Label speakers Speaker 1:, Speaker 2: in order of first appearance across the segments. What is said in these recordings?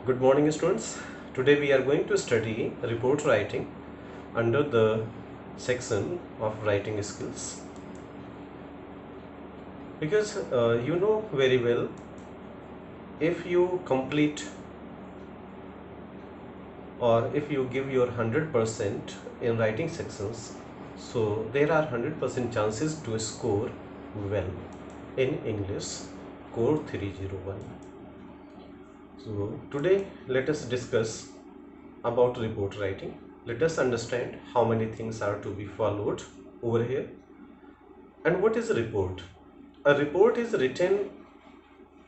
Speaker 1: Good morning, students. Today we are going to study report writing under the section of writing skills. Because you know very well, if you complete or if you give your 100% in writing sections, so there are 100% chances to score well in English Core 301. So today let us discuss about report writing. Let us understand how many things are to be followed over here. And what is a report? A report is written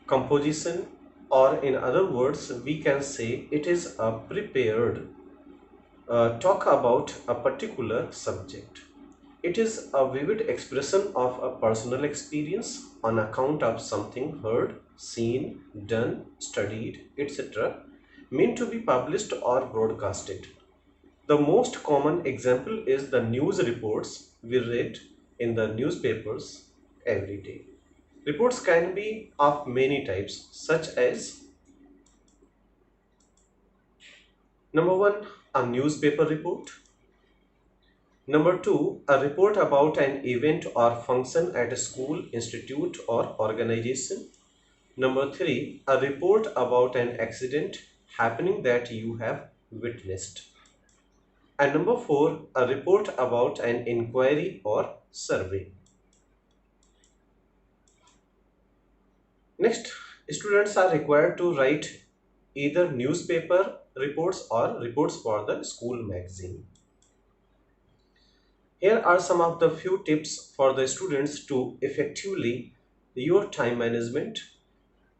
Speaker 1: composition, or in other words we can say it is a prepared talk about a particular subject. It is a vivid expression of a personal experience on account of something heard, seen, done, studied, etc., meant to be published or broadcasted. The most common example is the news reports we read in the newspapers every day. Reports can be of many types, such as number 1, a newspaper report. Number 2, a report about an event or function at a school, institute, or organization. Number 3, a report about an accident happening that you have witnessed. And number 4, a report about an inquiry or survey. Next, students are required to write either newspaper reports or reports for the school magazine. Here are some of the few tips for the students to effectively your time management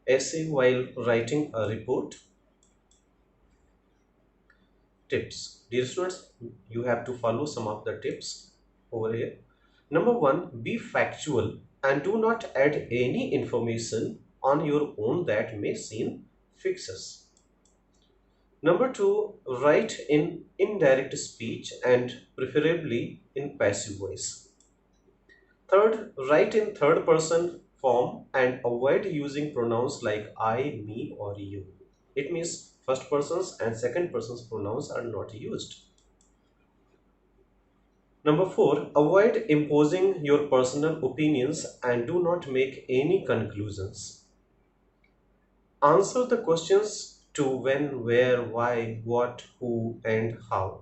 Speaker 1: essay while writing a report. Tips. Dear students, you have to follow some of the tips over here. Number 1, be factual and do not add any information on your own that may seem fictitious. Number 2, write in indirect speech and preferably in passive voice. Third, write in third person form and avoid using pronouns like I, me, or you. It means first persons and second persons pronouns are not used. Number 4, avoid imposing your personal opinions and do not make any conclusions. Answer the questions to when, where, why, what, who, and how.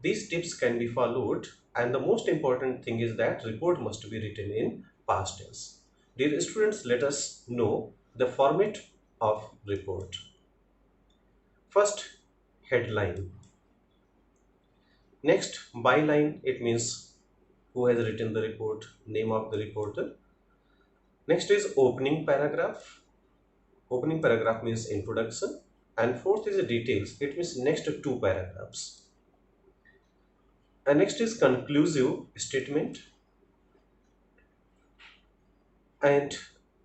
Speaker 1: These tips can be followed, and the most important thing is that report must be written in past tense. Dear students, let us know the format of report. First, headline. Next, byline. It means who has written the report, name of the reporter. Next is opening paragraph. Opening paragraph means introduction. And fourth is details. It means next two paragraphs. And next is conclusive statement. And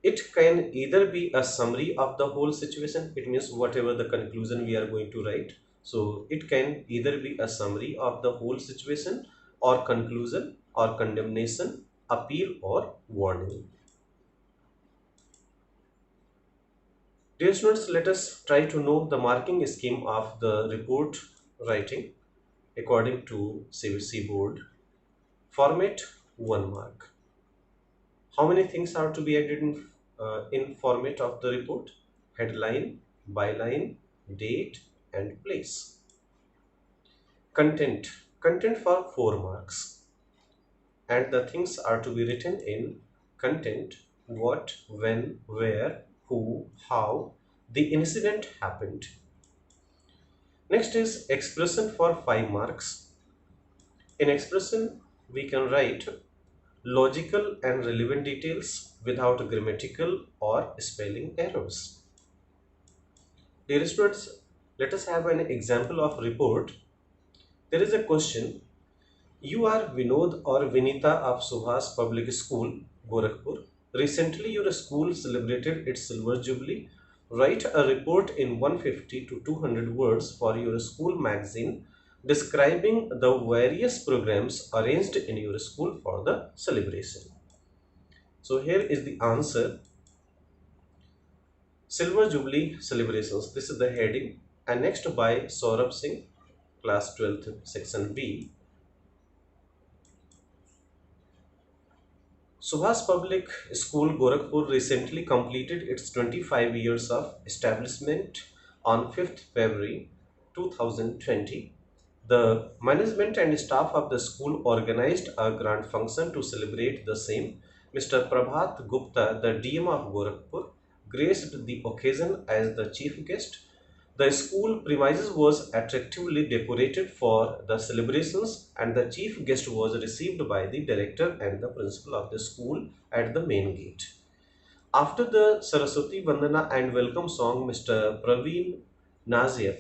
Speaker 1: it can either be a summary of the whole situation. It means whatever the conclusion we are going to write. So it can either be a summary of the whole situation, or conclusion, or condemnation, appeal, or warning. Dear students, let us try to know the marking scheme of the report writing according to Cbse board. Format 1 mark. How many things are to be added in format of the report? Headline, byline, date, and place. Content. Content for 4 marks. And the things are to be written in content: what, when, where, who, how the incident happened. Next is expression for 5 marks. In expression, we can write logical and relevant details without grammatical or spelling errors. Dear students, let us have an example of report. There is a question. You are Vinod or Vinita of Subhas Public School, Gorakhpur. Recently, your school celebrated its silver jubilee. Write a report in 150 to 200 words for your school magazine describing the various programs arranged in your school for the celebration. So here is the answer. Silver Jubilee celebrations. This is the heading. And next by Saurabh Singh, class 12th, section B. Subhas Public School Gorakhpur recently completed its 25 years of establishment on 5th February 2020. The management and staff of the school organized a grand function to celebrate the same. Mr. Prabhat Gupta, the DM of Gorakhpur, graced the occasion as the chief guest. The school premises was attractively decorated for the celebrations, and the chief guest was received by the director and the principal of the school at the main gate. After the Saraswati Vandana and welcome song, Mr. Praveen Nazir,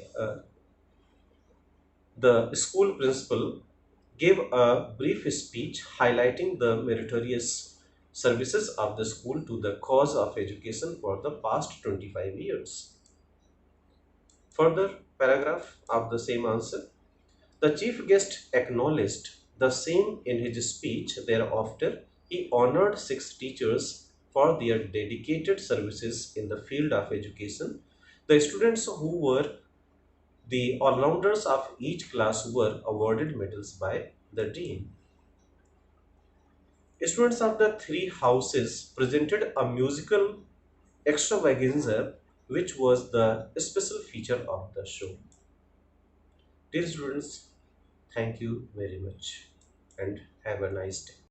Speaker 1: the school principal, gave a brief speech highlighting the meritorious services of the school to the cause of education for the past 25 years. Further paragraph of the same answer. The chief guest acknowledged the same in his speech. Thereafter, he honored six teachers for their dedicated services in the field of education. The students who were the all-rounders of each class were awarded medals by the dean. Students of the three houses presented a musical extravaganza, which was the special feature of the show. Dear students, thank you very much and have a nice day.